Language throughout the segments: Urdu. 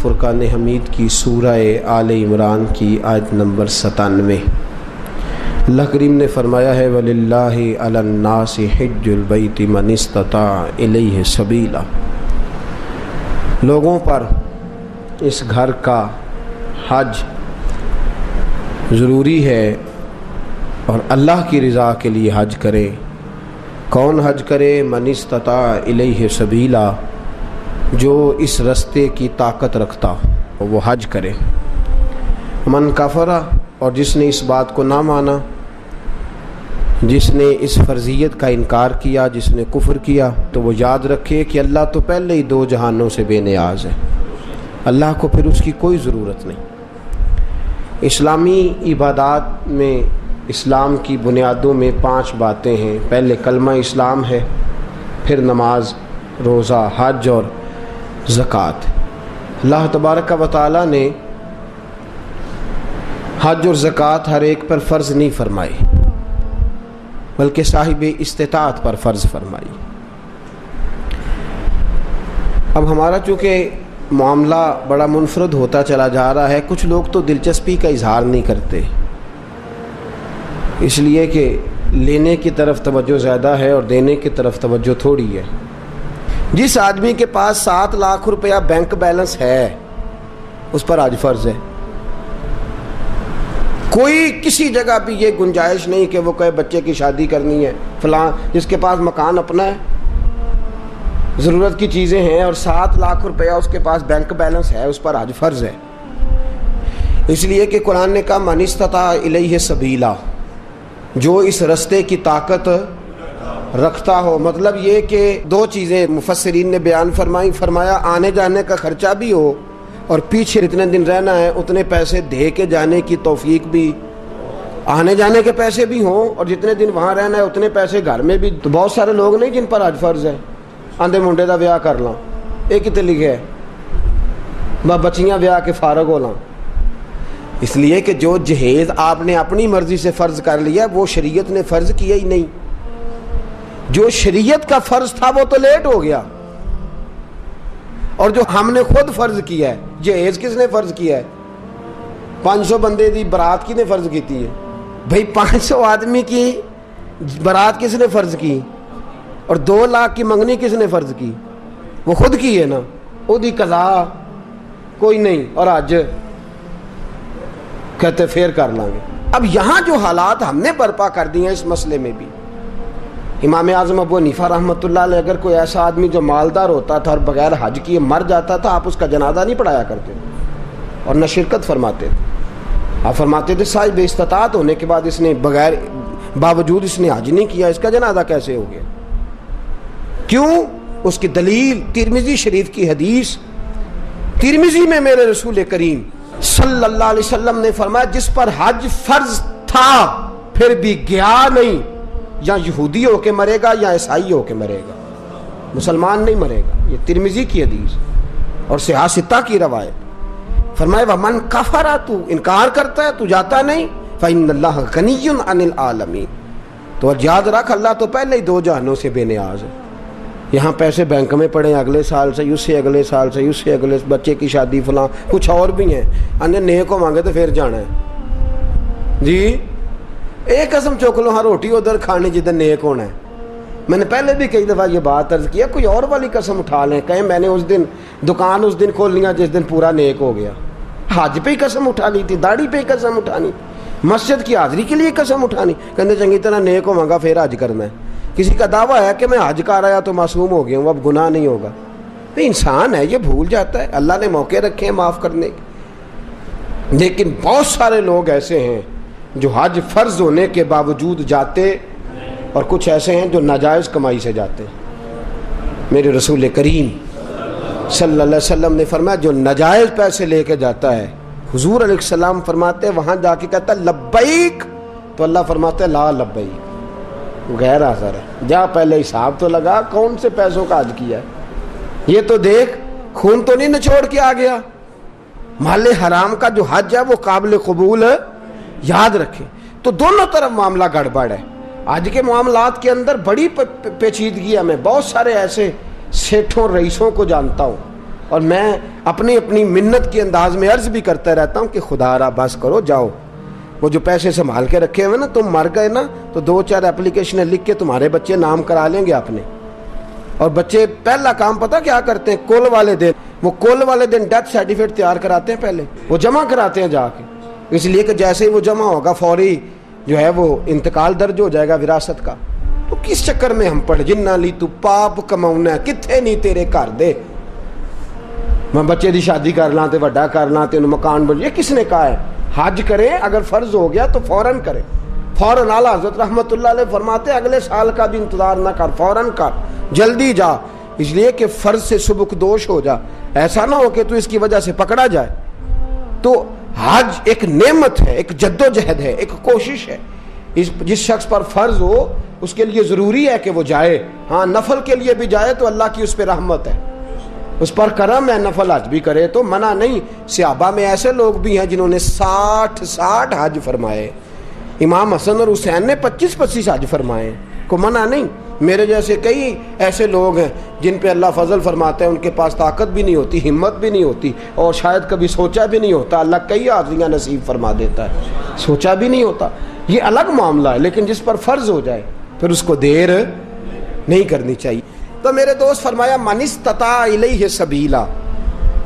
فرقان حمید کی سورہ آل عمران کی آیت نمبر 97۔ اللہ کریم نے فرمایا ہے وَلِلَّهِ عَلَى النَّاسِ حِجُّ الْبَيْتِ مَنِ اسْتَطَاعَ إِلَيْهِ سَبِيلًا، لوگوں پر اس گھر کا حج ضروری ہے اور اللہ کی رضا کے لیے حج کرے۔ کون حج کرے؟ من استطاع الیہ سبیلا، جو اس رستے کی طاقت رکھتا وہ حج کرے۔ من کفر، اور جس نے اس بات کو نہ مانا، جس نے اس فرضیت کا انکار کیا، جس نے کفر کیا، تو وہ یاد رکھے کہ اللہ تو پہلے ہی 2 جہانوں سے بے نیاز ہے، اللہ کو پھر اس کی کوئی ضرورت نہیں۔ اسلامی عبادات میں اسلام کی بنیادوں میں 5 باتیں ہیں۔ پہلے کلمہ اسلام ہے، پھر نماز، روزہ، حج اور زکوٰۃ۔ اللہ تبارک و تعالیٰ نے حج اور زکوٰۃ ہر ایک پر فرض نہیں فرمائی، بلکہ صاحب استطاعت پر فرض فرمائی۔ اب ہمارا چونکہ معاملہ بڑا منفرد ہوتا چلا جا رہا ہے، کچھ لوگ تو دلچسپی کا اظہار نہیں کرتے، اس لیے کہ لینے کی طرف توجہ زیادہ ہے اور دینے کی طرف توجہ تھوڑی ہے۔ جس آدمی کے پاس 7 لاکھ روپیہ بینک بیلنس ہے اس پر حج فرض ہے۔ کوئی کسی جگہ بھی یہ گنجائش نہیں کہ وہ کہے بچے کی شادی کرنی ہے، فلاں جس کے پاس مکان اپنا ہے، ضرورت کی چیزیں ہیں اور 7 لاکھ روپیہ اس کے پاس بینک بیلنس ہے، اس پر حج فرض ہے۔ اس لیے کہ قرآن نے کہا من استطاع الیہ سبیلا، جو اس رستے کی طاقت رکھتا ہو۔ مطلب یہ کہ 2 چیزیں مفسرین نے بیان فرمایا آنے جانے کا خرچہ بھی ہو اور پیچھے جتنے دن رہنا ہے اتنے پیسے دے کے جانے کی توفیق بھی، آنے جانے کے پیسے بھی ہوں اور جتنے دن وہاں رہنا ہے اتنے پیسے گھر میں بھی۔ تو بہت سارے لوگ نہیں جن پر حج فرض ہے، آندے منڈے دا بیاہ کر لاں، ایک کتے لکھے ہے بچیاں بیاہ کے فارغ ہو لاں۔ اس لیے کہ جو جہیز آپ نے اپنی مرضی سے فرض کر لیا وہ شریعت نے فرض کیا ہی نہیں، جو شریعت کا فرض تھا وہ تو لیٹ ہو گیا، اور جو ہم نے خود فرض کیا ہے، جہیز کس نے فرض کیا ہے؟ 500 بندے دی برات کی نے فرض کیتی ہے؟ بھئی 500 آدمی کی برات کس نے فرض کی؟ اور 2 لاکھ کی منگنی کس نے فرض کی؟ وہ خود کی ہے نا، وہ دی قضا کوئی نہیں، اور آج کہتے پھر کر لیں گے۔ اب یہاں جو حالات ہم نے برپا کر دی ہیں اس مسئلے میں بھی، امام اعظم ابو حنیفہ رحمۃ اللہ علیہ اگر کوئی ایسا آدمی جو مالدار ہوتا تھا اور بغیر حج کیے مر جاتا تھا، آپ اس کا جنازہ نہیں پڑھایا کرتے اور نہ شرکت فرماتے تھے۔ آپ فرماتے تھے صاحب استطاعت ہونے کے بعد اس نے باوجود اس نے حج نہیں کیا، اس کا جنازہ کیسے ہو گیا؟ کیوں؟ اس کی دلیل ترمذی شریف کی حدیث، ترمذی میں میرے رسول کریم صلی اللہ علیہ وسلم نے فرمایا جس پر حج فرض تھا پھر بھی گیا نہیں، یا یہودی ہو کے مرے گا یا عیسائی ہو کے مرے گا، مسلمان نہیں مرے گا۔ یہ ترمذی کی حدیث اور صحاح ستہ کی روایت۔ فرمایا ومن کفر، تو انکار کرتا ہے، تو جاتا نہیں، فإن اللہ غنی عن العالمین، تو یاد رکھ اللہ تو پہلے ہی 2 جہانوں سے بے نیاز ہے۔ یہاں پیسے بینک میں پڑے اگلے سال سے، اس سے اگلے سال سے، اس سے اگلے، بچے کی شادی فلاں کچھ اور بھی ہیں، انہیں نیک کو مانگے تو پھر جانا ہے جی۔ ایک قسم چوک لو، ہاں روٹی ادھر کھانی جدھر نیک ہونا ہے۔ میں نے پہلے بھی کئی دفعہ یہ بات عرض کیا، کوئی اور والی قسم اٹھا لیں، کہیں میں نے اس دن دکان اس دن کھول لیا جس دن پورا نیک ہو گیا، حج پہ ہی قسم اٹھا لی تھی، داڑھی پہ ہی قسم اٹھانی، مسجد کی حاضری کے لیے قسم اٹھانی، کہنے چنگی طرح نیک ہو مانگا پھر حج کرنا ہے۔ کسی کا دعویٰ ہے کہ میں حج کر آیا تو معصوم ہو گیا ہوں، اب گناہ نہیں ہوگا۔ تو انسان ہے، یہ بھول جاتا ہے، اللہ نے موقع رکھے ہیں معاف کرنے کے۔ لیکن بہت سارے لوگ ایسے ہیں جو حج فرض ہونے کے باوجود جاتے، اور کچھ ایسے ہیں جو ناجائز کمائی سے جاتے۔ میرے رسول کریم صلی اللہ علیہ وسلم نے فرمایا جو ناجائز پیسے لے کے جاتا ہے، حضور علیہ السلام فرماتے ہیں وہاں جا کے کہتا ہے لبیک، تو اللہ فرماتا ہے لا لبیک، غیر حاضر ہے، جا پہلے حساب تو لگا کون سے پیسوں کا حج کیا ہے، یہ تو دیکھ خون تو نہیں نچوڑ کے آ گیا۔ مال حرام کا جو حج ہے وہ قابل قبول ہے، یاد رکھیں۔ تو دونوں طرف معاملہ گڑبڑ ہے۔ آج کے معاملات کے اندر بڑی پیچیدگی ہے۔ میں بہت سارے ایسے سیٹھوں رئیسوں کو جانتا ہوں اور میں اپنی اپنی منت کے انداز میں عرض بھی کرتا رہتا ہوں کہ خدا را بس کرو جاؤ، وہ جو پیسے سنبھال کے رکھے ہوئے نا، تم مر گئے نا تو 2-4 اپلیکیشنیں لکھ کے تمہارے بچے نام کرا لیں گے اپنے. اور بچے پہلا کام پتہ کیا کرتے ہیں؟ کل والے دن ڈیتھ سرٹیفکیٹ تیار کراتے ہیں، پہلے وہ جمع کراتے ہیں جا کے، اس لیے کہ جیسے ہی وہ جمع ہوگا فوری جو ہے وہ انتقال درج ہو جائے گا وراثت کا. تو کس چکر میں ہم پڑھ جنہ لی تو پاپ کماؤنا کتنے نہیں تیرے گھر دے، میں بچے دی شادی کر لاں تے وڈا کر لاں تے مکان بن. یہ کس نے کہا ہے؟ حج کریں، اگر فرض ہو گیا تو فوراً کریں، فوراً. اعلیٰ حضرت رحمۃ اللہ علیہ فرماتے ہیں اگلے سال کا بھی انتظار نہ کر، فوراً کر، جلدی جا، اس لیے کہ فرض سے سبکدوش ہو جا، ایسا نہ ہو کہ تو اس کی وجہ سے پکڑا جائے. تو حج ایک نعمت ہے، ایک جدوجہد ہے، ایک کوشش ہے. جس شخص پر فرض ہو اس کے لیے ضروری ہے کہ وہ جائے. ہاں نفل کے لیے بھی جائے تو اللہ کی اس پہ رحمت ہے، اس پر کرم ہے، نفل حج بھی کرے تو منع نہیں. صحابہ میں ایسے لوگ بھی ہیں جنہوں نے 60 حج فرمائے. امام حسن اور حسین نے 25 حج فرمائے، کو منع نہیں. میرے جیسے کئی ایسے لوگ ہیں جن پہ اللہ فضل فرماتے ہیں، ان کے پاس طاقت بھی نہیں ہوتی، ہمت بھی نہیں ہوتی، اور شاید کبھی سوچا بھی نہیں ہوتا. اللہ کئی حاضریاں نصیب فرما دیتا ہے، سوچا بھی نہیں ہوتا. یہ الگ معاملہ ہے، لیکن جس پر فرض ہو جائے پھر اس کو دیر نہیں کرنی چاہیے. تو میرے دوست فرمایا من استطاع الیہ سبیلا.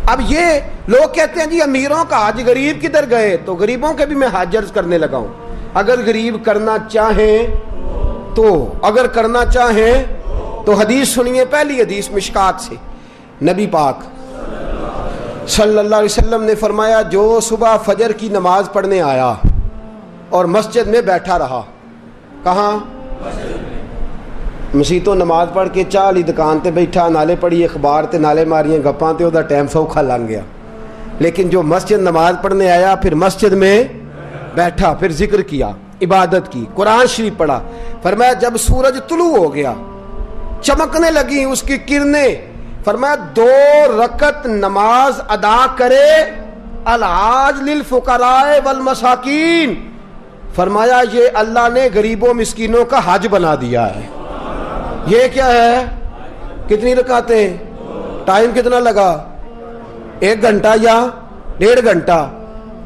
اب یہ لوگ کہتے ہیں جی امیروں کا حج، غریب کدھر گئے؟ تو غریبوں کے بھی میں حج عرض کرنے لگا ہوں. اگر غریب کرنا چاہیں تو حدیث سنیے. پہلی حدیث مشکات سے، نبی پاک صلی اللہ علیہ وسلم نے فرمایا جو صبح فجر کی نماز پڑھنے آیا اور مسجد میں بیٹھا رہا. کہاں؟ مسیح تو نماز پڑھ کے چاہ لی دکان تے بیٹھا، نالے پڑھی اخبار تے نالے ماریاں گپاں تے وہ ٹائم سوکھا لنگ گیا. لیکن جو مسجد نماز پڑھنے آیا، پھر مسجد میں بیٹھا، پھر ذکر کیا، عبادت کی، قرآن شریف پڑھا. فرمایا جب سورج طلوع ہو گیا، چمکنے لگی اس کی کرنیں، فرمایا 2 رکعت نماز ادا کرے. الحاج للفقراء والمساکین، فرمایا یہ اللہ نے غریبوں مسکینوں کا حج بنا دیا ہے. یہ کیا ہے؟ کتنی رکعتیں؟ ٹائم کتنا لگا؟ 1 گھنٹہ یا 1.5 گھنٹہ؟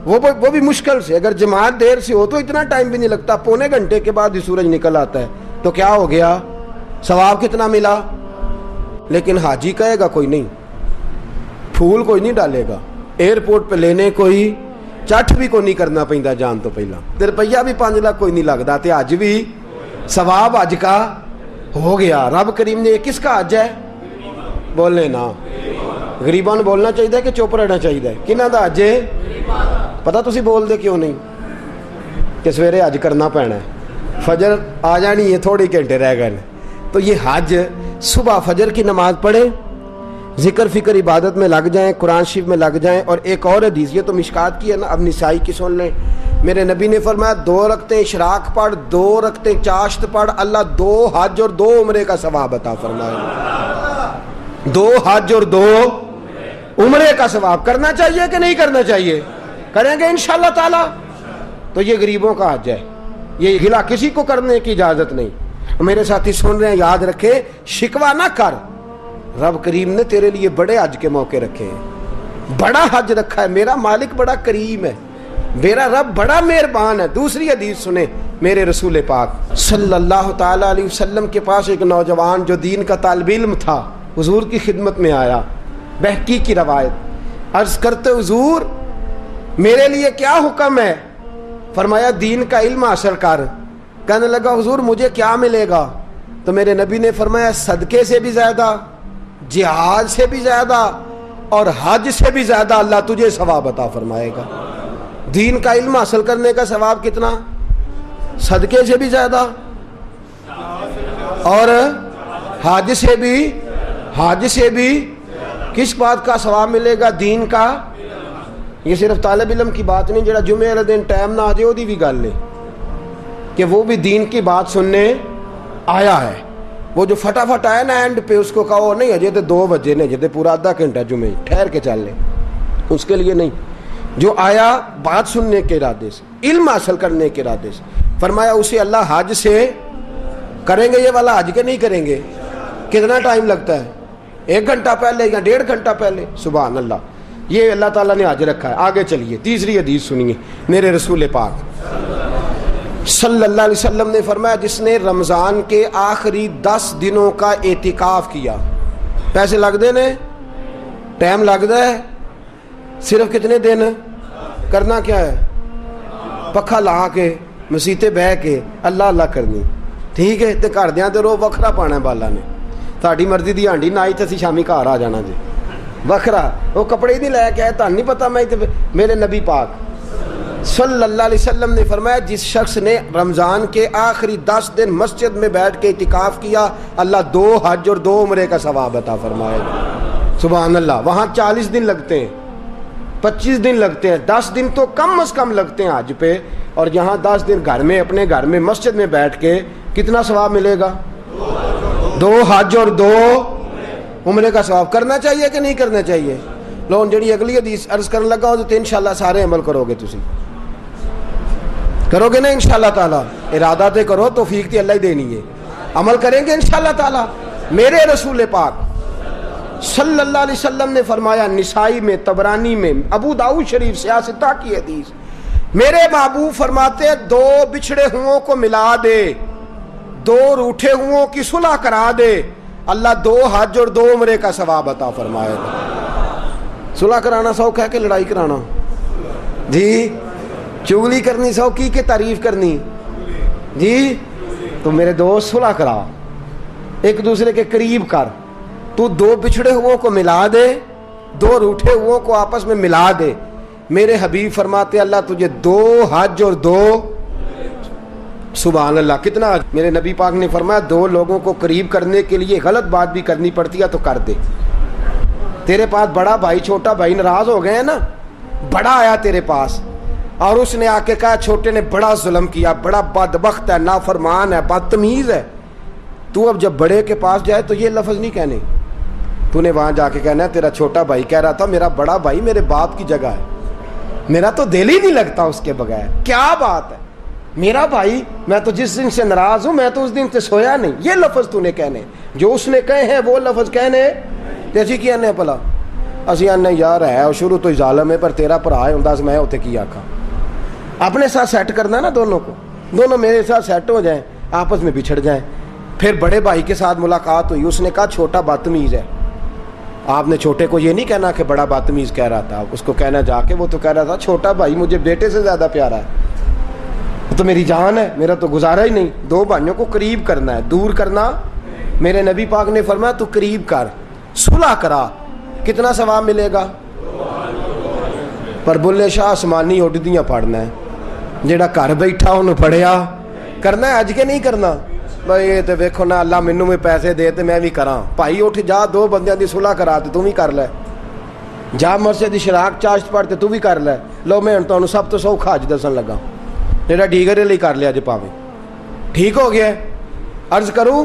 وہ بھی مشکل سے. اگر جماعت دیر سے ہو تو اتنا ٹائم بھی نہیں لگتا، 1.25 گھنٹے کے بعد ہی سورج نکل آتا ہے. تو کیا ہو گیا؟ ثواب کتنا ملا؟ لیکن حاجی کہے گا کوئی نہیں، پھول کوئی نہیں ڈالے گا، ایئرپورٹ پہ لینے کوئی چٹ بھی کوئی نہیں کرنا پیندا جان تو پہلا، روپیہ بھی 5 لاکھ کوئی نہیں لگتا، تے حج بھی ثواب حج کا ہو گیا. رب کریم نے کس کا حج ہے؟ بولنے نا، غریباں نوں بولنا چاہیے کہ چپ رہنا چاہیے؟ کنہاں دا حج ہے؟ پتا تسی بول دے کیوں نہیں کہ سویرے حج کرنا پینا ہے، فجر آ جانی ہے، تھوڑے گھنٹے رہ گئے. تو یہ حج صبح فجر کی نماز پڑھیں، ذکر فکر عبادت میں لگ جائیں، قرآن شریف میں لگ جائیں. اور ایک اور حدیث، یہ تو مشکات کی ہے نا، اب نسائی کی سن لیں. میرے نبی نے فرمایا 2 رکعتیں اشراق پڑھ، 2 رکعتیں چاشت پڑھ، اللہ 2 حج اور 2 عمرے کا ثواب عطا فرمائے. 2 حج اور 2 عمرے کا ثواب. کرنا چاہیے کہ نہیں کرنا چاہیے؟ کریں گے انشاءاللہ تعالی. تو یہ غریبوں کا حج ہے، یہ گلا کسی کو کرنے کی اجازت نہیں. میرے ساتھی سن رہے ہیں، یاد رکھے، شکوہ نہ کر. رب کریم نے تیرے لیے بڑے حج کے موقع رکھے ہیں، بڑا حج رکھا ہے. میرا مالک بڑا کریم ہے، میرا رب بڑا مہربان ہے. دوسری حدیث سنیں، میرے رسول پاک صلی اللہ تعالی علیہ وسلم کے پاس ایک نوجوان جو دین کا طالب علم تھا، حضور کی خدمت میں آیا. بہقی کی روایت. عرض کرتے حضور میرے لیے کیا حکم ہے؟ فرمایا دین کا علم حاصل کر. کہنے لگا حضور مجھے کیا ملے گا؟ تو میرے نبی نے فرمایا صدقے سے بھی زیادہ، جہاد سے بھی زیادہ اور حج سے بھی زیادہ اللہ تجھے ثواب عطا فرمائے گا. دین کا علم حاصل کرنے کا ثواب کتنا؟ صدقے سے بھی زیادہ اور حج سے بھی. کس بات کا ثواب ملے گا؟ دین کا. یہ صرف طالب علم کی بات نہیں، جڑا جمعے والے دن ٹائم نہ آ جائے وہ بھی گل ہے کہ وہ بھی دین کی بات سننے آیا ہے. وہ جو فٹافٹ آیا نا اینڈ پہ، اس کو کہو نہیں اجے تو 2 بجے نے، اجے پورا آدھا گھنٹہ جمعے ٹھہر کے چل لیں، اس کے لیے نہیں. جو آیا بات سننے کے ارادے سے، علم حاصل کرنے کے ارادے سے، فرمایا اسے اللہ حج سے کریں گے. یہ والا حج کے نہیں کریں گے. کتنا ٹائم لگتا ہے؟ 1 گھنٹہ پہلے یا 1.5 گھنٹہ پہلے. سبحان اللہ. یہ اللہ تعالیٰ نے آج رکھا ہے. آگے چلیے تیسری حدیث سنیے. میرے رسول پاک صلی اللہ علیہ وسلم نے فرمایا جس نے رمضان کے آخری 10 دنوں کا اعتکاف کیا. پیسے لگتے نے, ٹائم لگتا ہے, صرف کتنے دن کرنا کیا ہے؟ پکھا لا کے مسیتے بہ کے اللہ اللہ کرنی. ٹھیک ہے. تے گھردیاں تے رو وکھرا پانا بالا نے. تہاڈی مرضی دی ہانڈی نہ آئی تے اسی شامی گھر آ جانا جی وکھرا. وہ کپڑے نہیں لے کے آئے, تہن نہیں پتا. میں میرے نبی پاک صلی اللہ علیہ وسلم نے فرمایا جس شخص نے رمضان کے آخری 10 دن مسجد میں بیٹھ کے اعتکاف کیا, اللہ 2 حج اور 2 عمرے کا ثواب عطا فرمائے گا. سبحان اللہ. وہاں 40 دن لگتے ہیں, 25 دن لگتے ہیں, 10 دن تو کم از کم لگتے ہیں حج پہ, اور یہاں 10 دن گھر میں اپنے گھر میں مسجد میں بیٹھ کے کتنا ثواب ملے گا؟ 2 حج اور 2 عمرے کا ثواب. کرنا چاہیے کہ نہیں کرنا چاہیے؟ لو جڑی اگلی حدیث عرض کرنے لگا ہو تو انشاءاللہ سارے عمل کرو گے. تسی کرو گے نا انشاءاللہ تعالیٰ؟ ارادہ تے کرو, توفیق تے اللہ ہی دینی ہے. عمل کریں گے انشاءاللہ تعالیٰ. میرے رسول پاک صلی اللہ علیہ وسلم نے فرمایا, نسائی میں, طبرانی میں, ابو داؤد شریف سیاستہ کی حدیث, میرے محبوب فرماتے 2 بچھڑے ہوں کو ملا دے, 2 روٹھے ہوں کی صلح کرا دے, اللہ 2 حج اور 2 عمرے کا ثواب عطا فرمائے گا. صلح کرانا سوکھ ہے کہ لڑائی کرانا؟ جی چغلی کرنی سوکھی کہ تعریف کرنی؟ جی تو میرے دوست صلح کرا, ایک دوسرے کے قریب کر. تو 2 بچھڑے ہوں کو ملا دے, 2 روٹھے ہوں کو آپس میں ملا دے. میرے حبیب فرماتے اللہ تجھے 2 حج اور 2. سبحان اللہ. کتنا. میرے نبی پاک نے فرمایا 2 لوگوں کو قریب کرنے کے لیے غلط بات بھی کرنی پڑتی ہے تو کر دے. تیرے پاس بڑا بھائی چھوٹا بھائی ناراض ہو گئے ہیں نا, بڑا آیا تیرے پاس اور اس نے آ کے کہا چھوٹے نے بڑا ظلم کیا, بڑا بدبخت ہے, نافرمان ہے, بدتمیز ہے. تو اب جب بڑے کے پاس جائے تو یہ لفظ نہیں کہنے, تو نے وہاں جا کے کہنا ہے تیرا چھوٹا بھائی کہہ رہا تھا میرا بڑا بھائی میرے باپ کی جگہ ہے, میرا تو دل ہی نہیں لگتا اس کے بغیر. کیا بات ہے, میرا بھائی, میں تو جس دن سے ناراض ہوں میں تو اس دن سے سویا نہیں. یہ لفظ تو نے کہنے, جو اس نے کہے ہیں وہ لفظ کہنے. تیسی کی آنے پلا اسی آنے یار ہے اور شروع تو ظالم ہے پر تیرا بھرا ہے انداز میں ہوتے کی آکھا. اپنے ساتھ سیٹ کرنا نا دونوں کو, دونوں میرے ساتھ سیٹ ہو جائیں, آپس میں بچھڑ جائیں. پھر بڑے بھائی کے ساتھ ملاقات ہوئی, اس نے کہا چھوٹا بدتمیز ہے. آپ نے چھوٹے کو یہ نہیں کہنا کہ بڑا بدتمیز کہہ رہا تھا, اس کو کہنا جا کے وہ تو کہہ رہا تھا چھوٹا بھائی مجھے بیٹے سے زیادہ پیارا ہے, تو میری جان ہے, میرا تو گزارا ہی نہیں. 2 بھائیوں کو قریب کرنا ہے, دور کرنا. میرے نبی پاک نے فرمایا تو قریب کر, صلح کرا. کتنا ثواب ملے گا؟ پر بلے شاہ آسمانی اڈدیاں پڑھنا ہے, جیڑا گھر بیٹھا انہوں پڑھیا کرنا ہے. اج کے نہیں کرنا بھائی یہ تو ویکھو نا اللہ مینوں میں پیسے دے تے میں بھی کراں. بھائی اٹھ جا 2 بندیاں دی صلح کرا تے تو بھی کر لے, جا مسجد دی شراک چاشت پڑھ تے تو بھی کر لے. لو میں تانوں سب تو سوکھا حج دسن لگا, جیڑا ڈیگرے لئی کر لیا جے پاویں ٹھیک ہو گیا. عرض کروں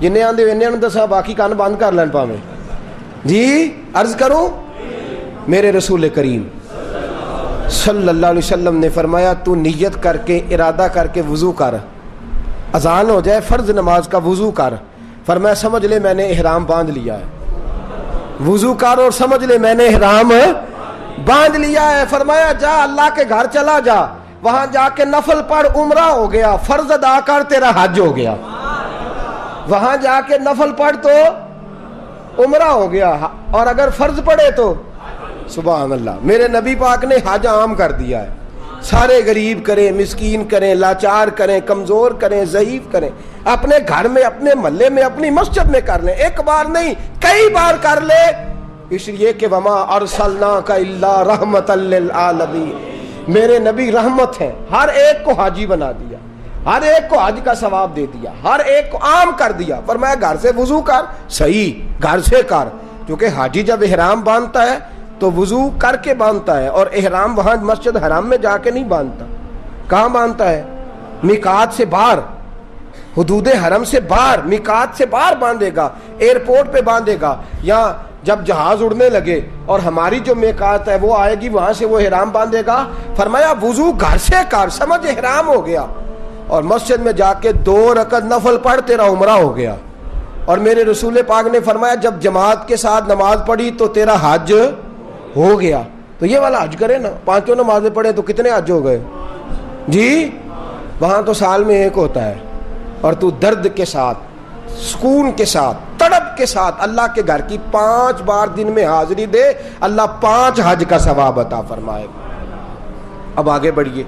جنہیں آندے انہاں نوں دسا, باقی کان بند کر لین پاویں. جی عرض کروں, میرے رسول کریم صلی اللہ علیہ وسلم نے فرمایا تو نیت کر کے ارادہ کر کے وضو کر, اذان ہو جائے فرض نماز کا وضو کر. فرمایا سمجھ لے میں نے احرام باندھ لیا ہے. وضو کر اور سمجھ لے میں نے احرام باندھ لیا ہے. فرمایا جا اللہ کے گھر چلا جا, وہاں جا کے نفل پڑھ, عمرہ ہو گیا. فرض ادا کر, تیرا حج ہو گیا. وہاں جا کے نفل پڑھ تو عمرہ ہو گیا, اور اگر فرض پڑھے تو سبحان اللہ. میرے نبی پاک نے حج عام کر دیا ہے. سارے غریب کریں, مسکین کریں, لاچار کریں, کمزور کریں, ضعیف کریں, اپنے گھر میں, اپنے محلے میں, اپنی مسجد میں کر لیں. ایک بار نہیں کئی بار کر لے, اس لیے کہ وما ارسلناک الا رحمۃ للعالمین, میرے نبی رحمت ہیں. ہر ایک کو حاجی بنا دیا, ہر ایک کو حج کا ثواب دے دیا, ہر ایک کو عام کر دیا. فرمایا گھر سے وضو کر, صحیح گھر سے کر, کیونکہ حاجی جب احرام باندھتا ہے تو وضو کر کے باندھتا ہے, اور احرام وہاں مسجد حرام میں جا کے نہیں باندھتا. کہاں باندھتا ہے؟ میقات سے باہر, حدود حرم سے باہر, میقات سے باہر باندھے گا, ایئرپورٹ پہ باندھے گا, یا جب جہاز اڑنے لگے اور ہماری جو میقات ہے وہ آئے گی وہاں سے وہ احرام باندھے گا. فرمایا وضو گھر سے کر, سمجھ احرام ہو گیا, اور مسجد میں جا کے 2 رکعت نفل پڑھ, تیرا عمرہ ہو گیا. اور میرے رسول پاک نے فرمایا جب جماعت کے ساتھ نماز پڑھی تو تیرا حج ہو گیا. تو یہ والا حج کرے نا, 5 نمازیں پڑھے تو کتنے حج ہو گئے جی؟ وہاں تو سال میں ایک ہوتا ہے, اور تو درد کے ساتھ, سکون کے ساتھ, تڑپ کے ساتھ اللہ کے گھر کی 5 بار دن میں حاضری دے, اللہ 5 حج کا ثواب عطا فرمائے. اب آگے بڑھیے,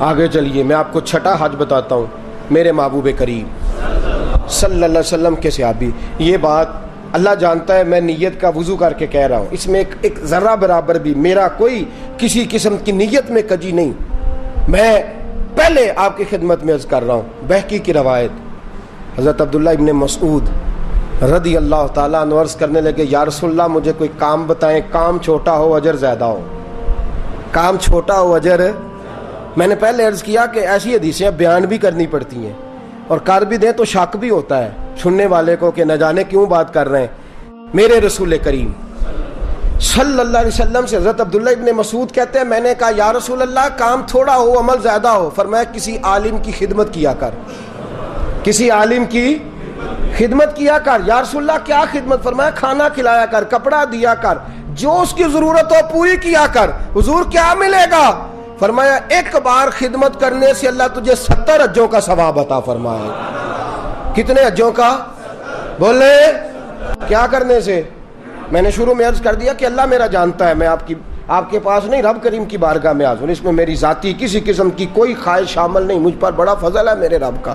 آگے چلیے, میں آپ کو 6واں حج بتاتا ہوں. میرے محبوب کریم صلی اللہ علیہ وسلم کے صحابی, یہ بات اللہ جانتا ہے, میں نیت کا وضو کر کے کہہ رہا ہوں, اس میں ایک ذرہ برابر بھی میرا کوئی کسی قسم کی نیت میں کجی نہیں. میں پہلے آپ کی خدمت میں عرض کر رہا ہوں, بہقی کی روایت, حضرت عبداللہ ابن مسعود رضی اللہ تعالیٰ عنہ عرض کرنے لگے, یا رسول اللہ مجھے کوئی کام بتائیں, کام چھوٹا ہو اجر زیادہ ہو, کام چھوٹا ہو اجر. میں نے پہلے عرض کیا کہ ایسی حدیثیں بیان بھی کرنی پڑتی ہیں, اور کر بھی دیں تو شک بھی ہوتا ہے سننے والے کو کہ نہ جانے کیوں بات کر رہے ہیں. میرے رسول کریم صلی اللہ علیہ وسلم سے حضرت عبداللہ ابن مسعود کہتے ہیں, میں نے کہا یا رسول اللہ کام تھوڑا ہو عمل زیادہ ہو. فرمایا کسی عالم کی خدمت کیا کر, کسی عالم کی خدمت کیا کر. یا رسول اللہ کیا خدمت؟ فرمایا کھانا کھلایا کر, کپڑا دیا کر, جو اس کی ضرورت ہو پوری کیا کر. حضور کیا ملے گا؟ فرمایا ایک بار خدمت کرنے سے اللہ تجھے 70 حجوں کا ثواب عطا فرمائے. کتنے حجوں کا؟ بولے کیا کرنے سے؟ میں نے شروع میں عرض کر دیا کہ اللہ میرا جانتا ہے, میں آپ کے پاس نہیں, رب کریم کی بارگاہ میں حاضر. اس میں میری ذاتی کسی قسم کی کوئی خواہش شامل نہیں, مجھ پر بڑا فضل ہے میرے رب کا,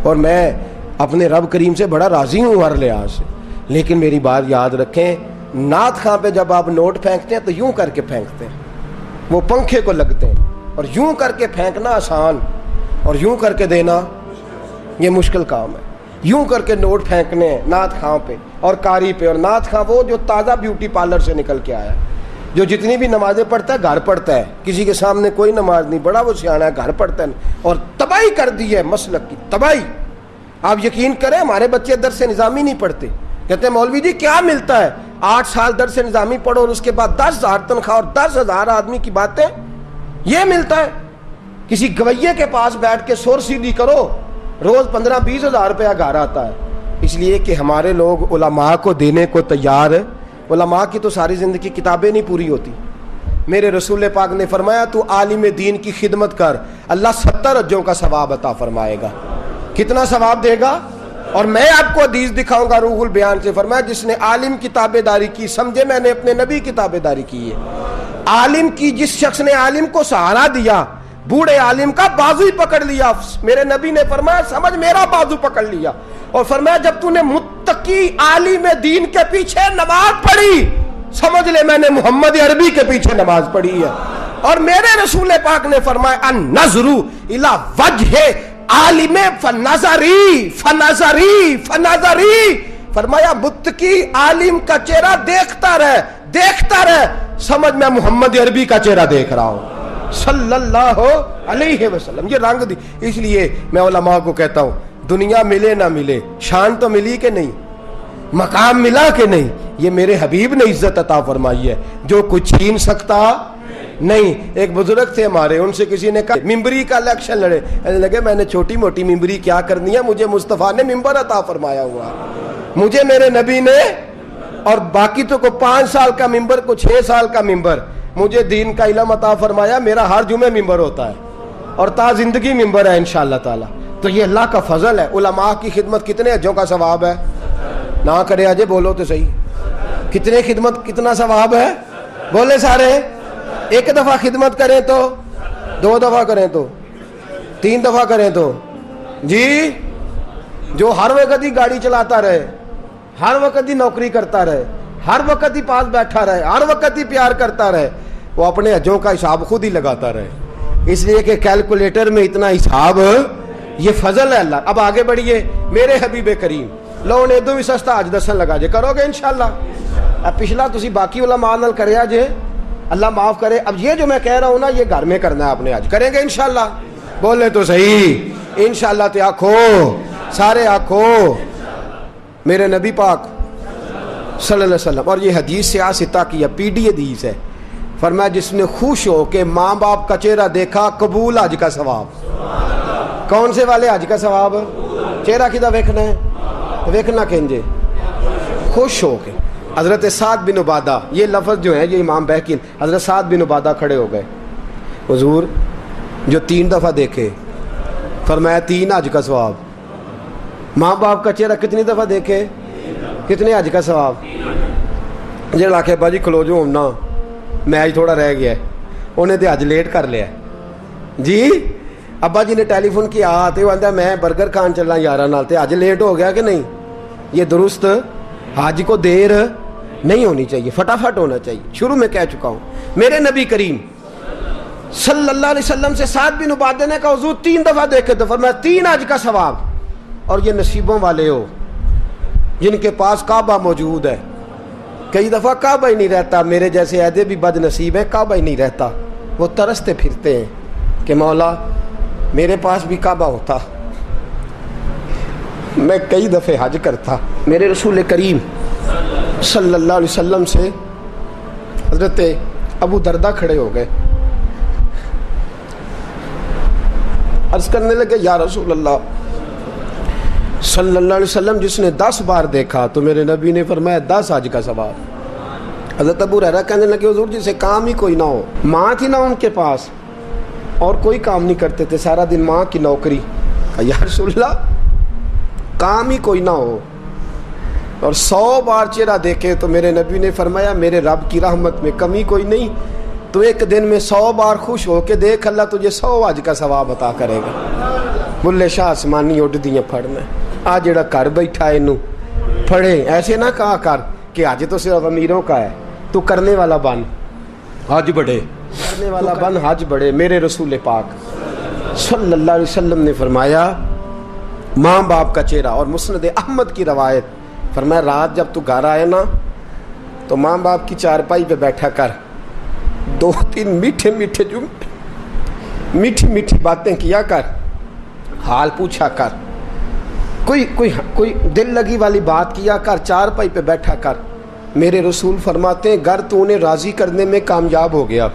اور میں اپنے رب کریم سے بڑا راضی ہوں ہر لحاظ سے. لیکن میری بات یاد رکھیں, نعت خاں پہ جب آپ نوٹ پھینکتے ہیں تو یوں کر کے پھینکتے ہیں, وہ پنکھے کو لگتے ہیں, اور یوں کر کے پھینکنا آسان اور یوں کر کے دینا یہ مشکل کام ہے. یوں کر کے نوٹ پھینکنے ہیں نعت خاں پہ اور قاری پہ. اور نعت خاں وہ جو تازہ بیوٹی پارلر سے نکل کے آیا ہے, جو جتنی بھی نمازیں پڑھتا ہے گھر پڑھتا ہے, کسی کے سامنے کوئی نماز نہیں, بڑا وہ سیاح ہے, گھر پڑھتا ہے, اور تباہی کر دی ہے مسلک کی تباہی. آپ یقین کریں ہمارے بچے درس نظامی نہیں پڑھتے, کہتے ہیں مولوی جی کیا ملتا ہے, 8 سال درس نظامی پڑھو اور اس کے بعد 10,000 تنخواہ اور 10,000 آدمی کی باتیں, یہ ملتا ہے. کسی گویے کے پاس بیٹھ کے سور سیدھی کرو, روز 15-20 ہزار روپیہ گھر آتا ہے. اس لیے کہ ہمارے لوگ علماء کو دینے کو تیار. علماء کی تو ساری زندگی کتابیں نہیں پوری ہوتی. میرے رسول پاک نے فرمایا تو عالم دین کی خدمت کر, اللہ 70 حجوں کا ثواب عطا فرمائے گا. کتنا ثواب دے گا؟ اور میں آپ کو حدیث دکھاؤں گا روح البیان سے. فرمایا جس نے عالم کی تابع داری کی, سمجھے میں نے اپنے نبی کی تابع داری کی ہے. عالم کی, جس شخص نے عالم کو سہارا دیا, بوڑھے عالم کا بازو ہی پکڑ لیا, میرے نبی نے فرمایا سمجھ میرا بازو پکڑ لیا. اور فرمایا جب تو نے متقی عالم دین کے پیچھے نماز پڑھی, سمجھ لے میں نے محمد عربی کے پیچھے نماز پڑھی ہے. اور میرے رسول پاک نے فرمایا النظر الی وجہ عالم فنظری فنظری فنظری. فرمایا متقی عالم کا چہرہ دیکھتا رہے, دیکھتا رہے, سمجھ میں محمد عربی کا چہرہ دیکھ رہا ہوں صلی اللہ علیہ وسلم. یہ رنگ دی. اس لیے میں علماء کو کہتا ہوں دنیا ملے نہ ملے, شان تو ملی کہ نہیں, مقام ملا کہ نہیں, یہ میرے حبیب نے عزت عطا فرمائی ہے, جو کچھ چھین سکتا نہیں. ایک بزرگ تھے ہمارے, ان سے کسی نے کہا ممبری کا الیکشن لڑے, لگے میں نے چھوٹی موٹی ممبری کیا کرنی ہے, مجھے مصطفیٰ نے ممبر عطا فرمایا ہوا, مجھے میرے نبی نے, اور باقی تو کو 5 سال کا ممبر کو 6 سال کا ممبر, مجھے دین کا علم عطا فرمایا, میرا ہر جمعے ممبر ہوتا ہے اور تا زندگی ممبر ہے انشاءاللہ تعالی. تو یہ اللہ کا فضل ہے. علماء کی خدمت کتنے حجوں کا ثواب ہے؟ نہ کرے اجے بولو تو صحیح, کتنے خدمت کتنا ثواب ہے؟ بولے سارے. ایک دفعہ خدمت کریں تو, 2 دفعہ کریں تو, 3 دفعہ کریں تو, جی جو ہر وقت ہی گاڑی چلاتا رہے, ہر وقت ہی نوکری کرتا رہے, ہر وقت ہی پاس بیٹھا رہے, ہر وقت ہی پیار کرتا رہے, وہ اپنے حجوں کا حساب خود ہی لگاتا رہے. اس لیے کہ کیلکولیٹر میں اتنا حساب, یہ فضل ہے اللہ. اب آگے بڑھیے میرے حبیب کریم, لو نے دو بھی سستا حج دسن لگا جے, کرو گے انشاءاللہ. اب پچھلا تسی باقی علماء نال کریا جے, اللہ معاف کرے. اب یہ جو میں کہہ رہا ہوں نا, یہ گھر میں کرنا ہے اپنے, حج کریں گے انشاءاللہ. بولے تو صحیح انشاءاللہ. تے آنکھو سارے آنکھو میرے نبی پاک صلی اللہ علیہ وسلم. اور یہ حدیث سے آستا کی پی ڈی حدیث ہے. فرمایا جس نے خوش ہو کہ ماں باپ کا چہرہ دیکھا, قبول حج کا ثواب. کون سے والے حج کا ثواب؟ چہرہ کدھر دیکھنا ہے؟ ویکھنا کہنجے خوش ہو کے. حضرت سعد بن عبادہ, یہ لفظ جو ہے یہ امام بہقی, حضرت سعد بن عبادہ کھڑے ہو گئے, حضور جو 3 دفعہ دیکھے, فرمایا 3 حج کا ثواب. ماں باپ کا چہرہ کتنی دفعہ دیکھے, کتنے حج کا ثواب. جڑا کہ باجی کھلو جو ہونا میچ تھوڑا رہ گیا ہے, انہیں تو حج لیٹ کر لیا جی. ابا جی نے ٹیلی فون کیا تو وہ آتا میں برگر کھان چلنا یارہ نال, تے حج لیٹ ہو گیا کہ نہیں. یہ درست, حج کو دیر نہیں ہونی چاہیے, فٹافٹ ہونا چاہیے. شروع میں کہہ چکا ہوں, میرے نبی کریم صلی اللہ علیہ وسلم سے سعد بن عبادہ نے کہا حضور 3 دفعہ دیکھے تو فرمایا 3 حج کا ثواب. اور یہ نصیبوں والے ہو جن کے پاس کعبہ موجود ہے. کئی دفعہ کعبہ ہی نہیں رہتا, میرے جیسے عہدے بھی بد نصیب ہیں, کعبہ ہی نہیں رہتا, وہ ترستے پھرتے ہیں کہ مولا میرے پاس بھی کعبہ ہوتا, میں کئی دفعے حج کرتا. میرے رسول کریم صلی اللہ علیہ وسلم سے حضرت ابو دردہ کھڑے ہو گئے, عرض کرنے لگے یا رسول اللہ صلی اللہ علیہ وسلم جس نے 10 بار دیکھا تو میرے نبی نے فرمایا 10 حج کا ثواب. حضرت ابو ہریرہ کہنے لگے حضور جسے کام ہی کوئی نہ ہو, ماں تھی نا ان کے پاس اور کوئی کام نہیں کرتے تھے, سارا دن ماں کی نوکری. یا رسول اللہ کام ہی کوئی نہ ہو اور 100 بار چہرہ دیکھے تو میرے نبی نے فرمایا میرے رب کی رحمت میں کمی کوئی نہیں, تو ایک دن میں 100 بار خوش ہو کے دیکھ, اللہ تجھے 100 حج کا ثواب عطا کرے گا. بلے شاہ آسمانی اڈ دیاں پھڑنا, آ جڑا گھر بیٹھا اینو پڑھے. ایسے نہ کہا کر کہ حج تو صرف امیروں کا ہے, تو کرنے والا بن حج بڑھے, کرنے والا بن حج بڑھے. میرے رسول پاک صلی اللہ علیہ وسلم نے فرمایا ماں باپ کا چہرہ, اور مسند احمد کی روایت, فرمایا رات جب تو گھر آئے نا تو ماں باپ کی چارپائی پہ بیٹھا کر, 2-3 میٹھے میٹھے جملے, میٹھی میٹھی باتیں کیا کر, حال پوچھا کر, کوئی دل لگی والی بات کیا کر, چارپائی پہ بیٹھا کر. میرے رسول فرماتے ہیں گر تو انہیں راضی کرنے میں کامیاب ہو گیا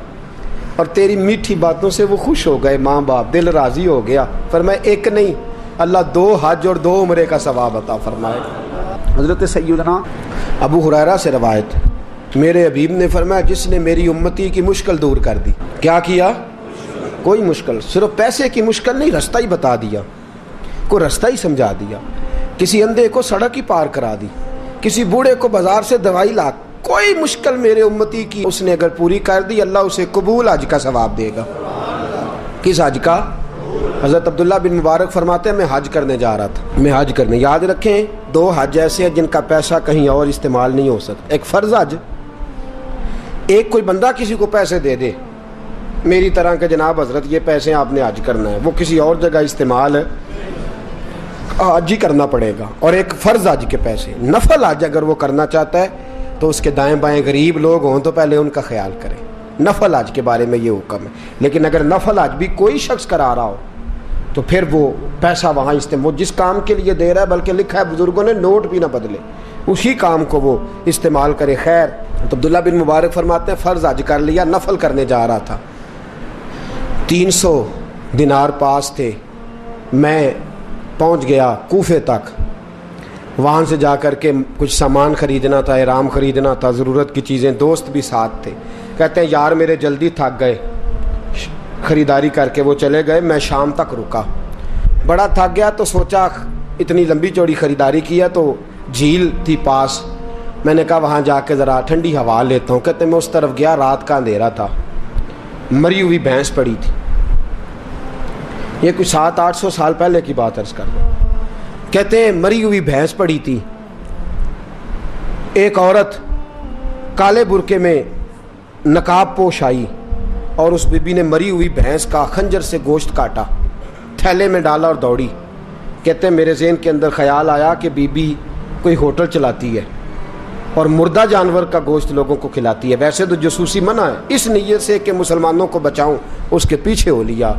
اور تیری میٹھی باتوں سے وہ خوش ہو گئے, ماں باپ دل راضی ہو گیا. فرمایا ایک نہیں اللہ 2 حج اور 2 عمرے کا ثواب عطا فرمائے. حضرت سیدنا ابو ہریرہ سے روایت, میرے حبیب نے فرمایا جس نے میری امتی کی مشکل دور کر دی. کیا کیا؟ کوئی مشکل, صرف پیسے کی مشکل نہیں, رستہ ہی بتا دیا, کوئی رستہ ہی سمجھا دیا, کسی اندھے کو سڑک ہی پار کرا دی, کسی بوڑھے کو بازار سے دوائی لا, کوئی مشکل میرے امتی کی اس نے اگر پوری کر دی اللہ اسے قبول حج کا ثواب دے گا. کس حج کا؟ حضرت عبداللہ بن مبارک فرماتے ہیں میں حج کرنے جا رہا تھا, میں حج کرنے. یاد رکھیں 2 حج ایسے ہیں جن کا پیسہ کہیں اور استعمال نہیں ہو سکتا. ایک فرض حج, ایک کوئی بندہ کسی کو پیسے دے دے میری طرح کہ جناب حضرت یہ پیسے آپ نے حج کرنا ہے, وہ کسی اور جگہ استعمال حج ہی کرنا پڑے گا. اور ایک فرض حج کے پیسے, نفل حج اگر وہ کرنا چاہتا ہے تو اس کے دائیں بائیں غریب لوگ ہوں تو پہلے ان کا خیال کرے. نفل حج کے بارے میں یہ حکم ہے. لیکن اگر نفل حج بھی کوئی شخص کرا رہا ہو تو پھر وہ پیسہ وہاں استعمال, وہ جس کام کے لیے دے رہا ہے, بلکہ لکھا ہے بزرگوں نے نوٹ بھی نہ بدلے, اسی کام کو وہ استعمال کرے. خیر, تو عبداللہ بن مبارک فرماتے ہیں فرض حج کر لیا, نفل کرنے جا رہا تھا, 300 دینار پاس تھے, میں پہنچ گیا کوفے تک, وہاں سے جا کر کے کچھ سامان خریدنا تھا, احرام خریدنا تھا, ضرورت کی چیزیں, دوست بھی ساتھ تھے. کہتے ہیں یار میرے جلدی تھک گئے, خریداری کر کے وہ چلے گئے, میں شام تک رکا, بڑا تھک گیا تو سوچا اتنی لمبی چوڑی خریداری کیا تو جھیل تھی پاس, میں نے کہا وہاں جا کے ذرا ٹھنڈی ہوا لیتا ہوں. کہتے ہیں میں اس طرف گیا, رات کا اندھیرا تھا, مری ہوئی بھینس پڑی تھی, یہ کوئی 700-800 سال پہلے کی بات عرض کر رہا ہوں. کہتے ہیں مری ہوئی بھینس پڑی تھی, ایک عورت کالے برقعے میں نقاب پوش آئی اور اس بی بی نے مری ہوئی بھینس کا خنجر سے گوشت کاٹا, تھیلے میں ڈالا اور دوڑی. کہتے ہیں میرے ذہن کے اندر خیال آیا کہ بی بی کوئی ہوٹل چلاتی ہے اور مردہ جانور کا گوشت لوگوں کو کھلاتی ہے, ویسے تو جاسوسی منع ہے, اس نیت سے کہ مسلمانوں کو بچاؤں اس کے پیچھے ہو لیا.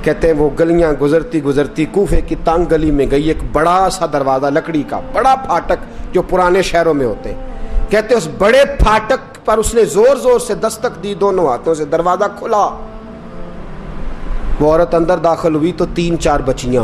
کہتے ہیں وہ گلیاں گزرتی گزرتی کوفے کی تنگ گلی میں گئی, ایک بڑا سا دروازہ لکڑی کا, بڑا پھاٹک جو پرانے شہروں میں ہوتے ہیں. کہتے ہیں اس بڑے پھاٹک پر اس نے زور زور سے دستک دی, دونوں ہاتھوں سے, دروازہ کھلا, وہ عورت اندر داخل ہوئی تو 3-4 بچیاں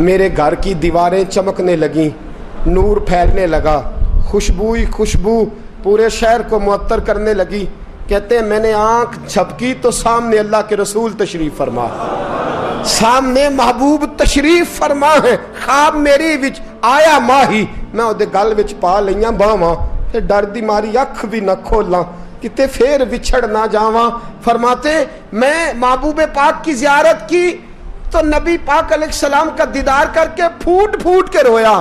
میرے گھر کی دیواریں چمکنے لگیں، نور پھیلنے لگا، خوشبو ہی خوشبو پورے شہر کو معطر کرنے لگی. کہتے ہیں میں نے آنکھ جھپکی تو سامنے اللہ کے رسول تشریف فرما، سامنے محبوب تشریف فرما ہے. خواب میری وچ آیا ماہی، میں اودے گل وچ پا لئیاں باواں، تے ڈر دی ماری اکھ بھی نہ کھولاں کتے پھر وچھڑ نہ جاواں. فرماتے میں محبوب پاک کی زیارت کی تو نبی پاک علیہ السلام کا دیدار کر کے پھوٹ پھوٹ کے رویا.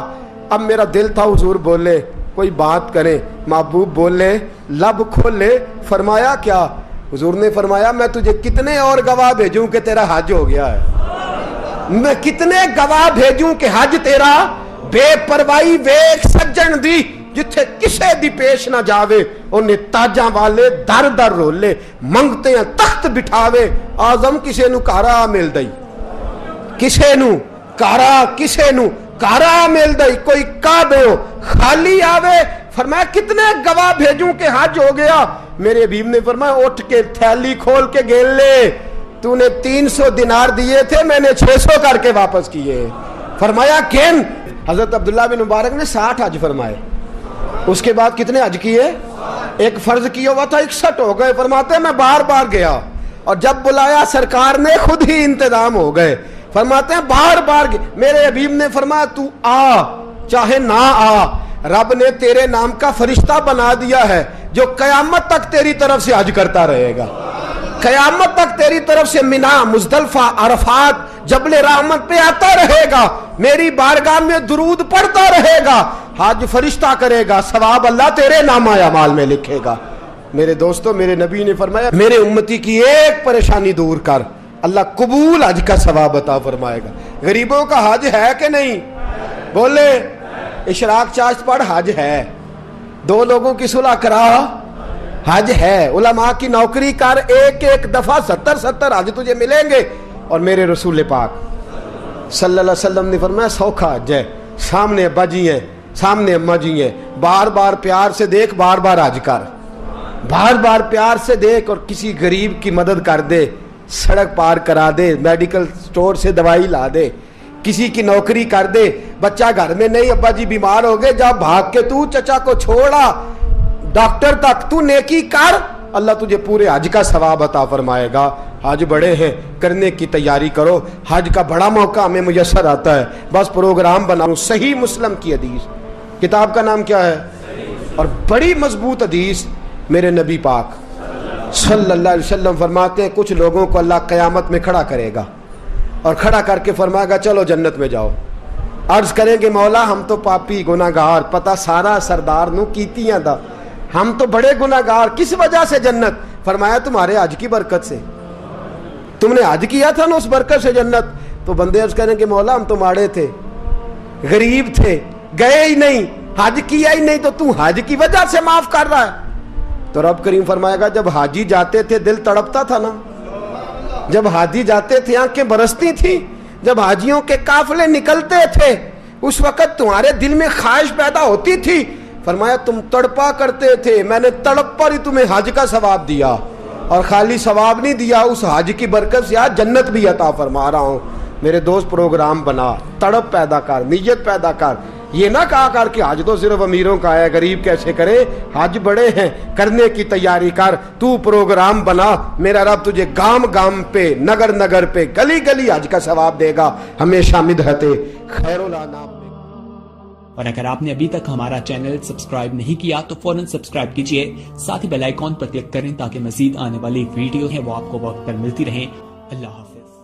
اب میرا دل تھا حضور بولے کوئی بات کرے. محبوب بولے لب کھولے. فرمایا کیا؟ حضور نے فرمایا میں تجھے کتنے اور گواہ بھیجوں کہ تیرا حج ہو گیا ہے. میں کتنے گواہ بھیجوں کہ حج تیرا بے پروائی ویکھ سجن دی جتھے کسے دی پیش نہ جاوے انہیں تاجاں والے در در رولے منگتے ہیں تخت بٹھاوے. آزم کسے نو کارا مل دئی، کسے نو کارا، کسے نو کارا مل دئی، کوئی کعبے ہو خالی آوے. فرمایا کتنے گواہ بھیجوں کہ حج ہو گیا. میرے حبیب نے فرمایا اٹھ کے تھیلی کھول کے گن لے، تو نے 300 دینار دیے تھے میں نے 600 کر کے واپس کیے. فرمایا گن. حضرت عبداللہ بن مبارک نے 60 حج فرمائے. اس کے بعد کتنے حج کیے؟ ایک فرض کیا ہوا تھا 61 ہو گئے. فرماتے میں بار بار گیا اور جب بلایا سرکار نے خود ہی انتظام ہو گئے. فرماتے ہیں بار بار میرے حبیب نے فرمایا تو آ چاہے نہ آ، رب نے تیرے نام کا فرشتہ بنا دیا ہے جو قیامت تک تیری طرف سے حج کرتا رہے گا. قیامت تک تیری طرف سے منا، مزدلفہ، عرفات، جبل رحمت پہ آتا رہے گا، میری بارگاہ میں درود پڑھتا رہے گا، حج فرشتہ کرے گا، ثواب اللہ تیرے نامہ اعمال میں لکھے گا. میرے دوستو میرے نبی نے فرمایا میرے امتی کی ایک پریشانی دور کر، اللہ قبول حج کا ثواب عطا فرمائے گا. غریبوں کا حج ہے کہ نہیں؟ بولے اشراق چاشت پڑھ حج ہے. 2 لوگوں کی صلح کرا حج ہے. علماء کی نوکری کر، ایک ایک دفعہ 70 حج تجھے ملیں گے. اور میرے رسول پاک صلی اللہ علیہ وسلم نے فرمایا سوکھا حج ہے. سامنے ابا جی ہیں، سامنے اماں جی ہیں، بار بار پیار سے دیکھ، بار بار حج کر، بار بار پیار سے دیکھ اور کسی غریب کی مدد کر دے، سڑک پار کرا دے، میڈیکل سٹور سے دوائی لا دے، کسی کی نوکری کر دے. بچہ گھر میں نہیں، ابا جی بیمار ہو گئے، جا بھاگ کے تو چچا کو چھوڑا ڈاکٹر تک، تو نیکی کر، اللہ تجھے پورے حج کا ثواب عطا فرمائے گا. حج بڑے ہیں، کرنے کی تیاری کرو. حج کا بڑا موقع ہمیں میسر آتا ہے، بس پروگرام بناؤ. صحیح مسلم کی حدیث، کتاب کا نام کیا ہے؟ اور بڑی مضبوط حدیث. میرے نبی پاک صلی اللہ علیہ وسلم فرماتے ہیں کچھ لوگوں کو اللہ قیامت میں کھڑا کرے گا اور کھڑا کر کے فرمائے گا چلو جنت میں جاؤ. عرض کریں گے مولا ہم تو پاپی گناہگار، پتہ سارا سردار نو کیتیاں دا، ہم تو بڑے گناہگار، کس وجہ سے جنت؟ فرمایا تمہارے حج کی برکت سے، تم نے حج کیا تھا نا اس برکت سے جنت. تو بندے عرض کریں کہ مولا ہم تو ماڑے تھے، غریب تھے، گئے ہی نہیں، حج کیا ہی نہیں، تو حج کی وجہ سے معاف کر رہا ہے. تو رب کریم فرمائے گا جب حاجی جاتے تھے دل تڑپتا تھا نا، جب حاجی جاتے تھے آنکھیں برستی تھی، جب حاجیوں کے قافلے نکلتے تھے اس وقت تمہارے دل میں خواہش پیدا ہوتی تھی. فرمایا تم تڑپا کرتے تھے، میں نے تڑپ پر ہی تمہیں حج کا ثواب دیا، اور خالی ثواب نہیں دیا، اس حج کی برکت سے آج جنت بھی عطا فرما رہا ہوں. میرے دوست پروگرام بنا، تڑپ پیدا کر، نیت پیدا کر. یہ نہ کہا کر کہ حج تو صرف امیروں کا ہے، غریب کیسے کرے؟ حج بڑے ہیں، کرنے کی تیاری کر. تو پروگرام بنا، میرا رب تجھے گام گام پہ، نگر نگر پہ، گلی گلی حج کا ثواب دے گا. ہمیشہ مدحت خیر الانام. اور اگر آپ نے ابھی تک ہمارا چینل سبسکرائب نہیں کیا تو فوراً سبسکرائب کیجئے، ساتھ ہی بیل آئیکن پر کلک کریں تاکہ مزید آنے والی ویڈیو ہے وہ آپ کو وقت پر ملتی رہیں. اللہ حافظ.